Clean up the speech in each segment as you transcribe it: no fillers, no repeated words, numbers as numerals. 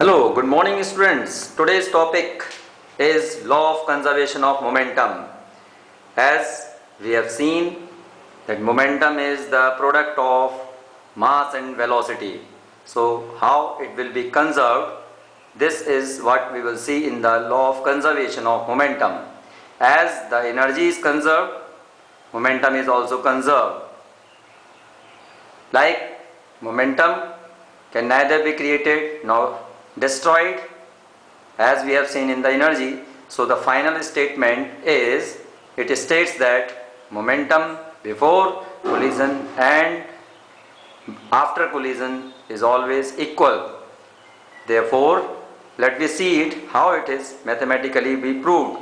Hello, good morning students. Today's topic is law of conservation of momentum. As we have seen that momentum is the product of mass and velocity. So how it will be conserved, this is what we will see in the law of conservation of momentum. As the energy is conserved, momentum is also conserved. Like momentum can neither be created nor destroyed, as we have seen in the energy. So the final statement is, it states that momentum before collision and after collision is always equal. Therefore, let me see it how it is mathematically be proved.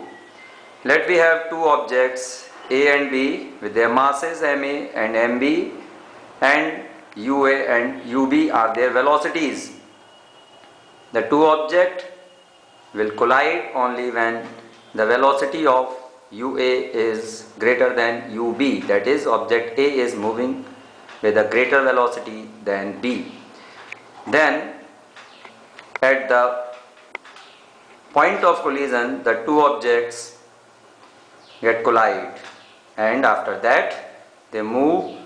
Let we have two objects A and B with their masses MA and MB, and UA and UB are their velocities. The two objects will collide only when the velocity of UA is greater than UB, that is, object A is moving with a greater velocity than B. Then at the point of collision, the two objects get collide, and after that they move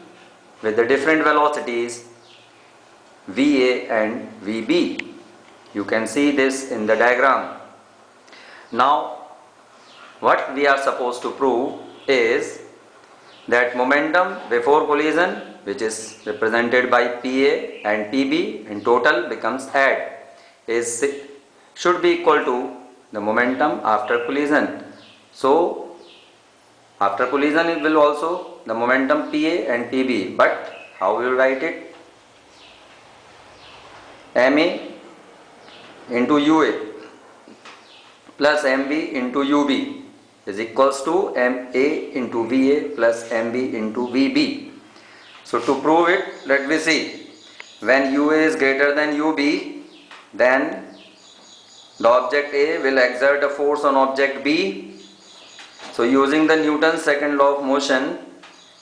with the different velocities VA and VB. You can see this in the diagram. Now what we are supposed to prove is that momentum before collision, which is represented by PA and PB in total becomes add, should be equal to the momentum after collision. So after collision it will also the momentum PA and PB, but how we will write it? MA into UA plus MB into UB is equals to MA into VA plus MB into VB. So to prove it, let me see. When UA is greater than UB, then the object A will exert a force on object B. So using the Newton's second law of motion,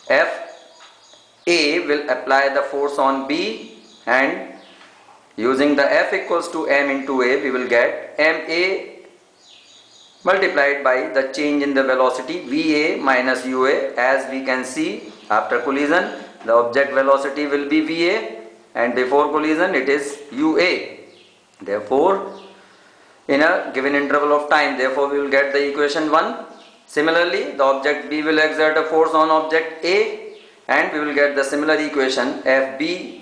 FA will apply the force on B, and using the F equals to M into A, we will get MA multiplied by the change in the velocity VA minus UA. As we can see, after collision the object velocity will be VA and before collision it is UA. Therefore, in a given interval of time, therefore we will get the equation 1. Similarly, the object B will exert a force on object A, and we will get the similar equation FB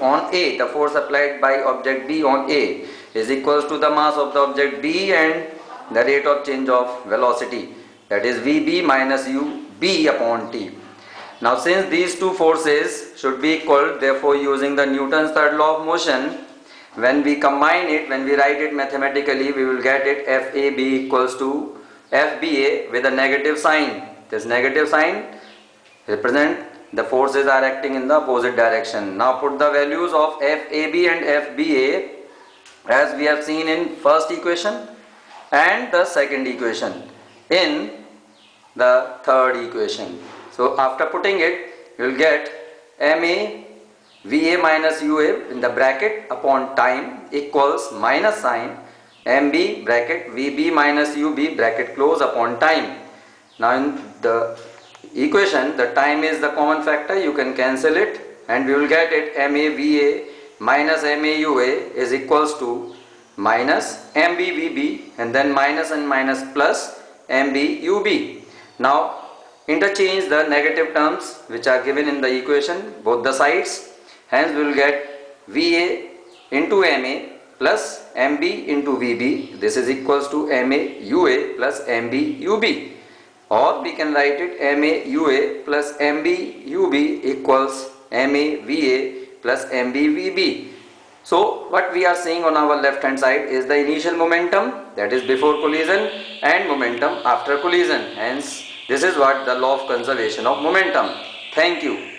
on A, the force applied by object B on A, is equals to the mass of the object B and the rate of change of velocity, that is VB minus UB upon T. Now since these two forces should be equal, therefore using the Newton's third law of motion, when we combine it, when we write it mathematically, we will get it FAB equals to FBA with a negative sign. This negative sign represent the forces are acting in the opposite direction. Now put the values of FAB and FBA as we have seen in first equation and the second equation in the third equation. So after putting it, you will get MA VA minus UA in the bracket upon time equals minus sign MB bracket VB minus UB bracket close upon time. Now in the equation, the time is the common factor, you can cancel it, and we will get it MAVA minus MAUA is equals to minus MBVB, and then minus and minus plus MBUB. Now interchange the negative terms which are given in the equation both the sides, hence we will get VA into MA plus MB into VB, this is equals to MAUA plus MBUB. Or we can write it MAUA plus MBUB equals MAVA plus MBVB. So what we are seeing on our left hand side is the initial momentum, that is before collision, and momentum after collision. Hence this is what the law of conservation of momentum. Thank you.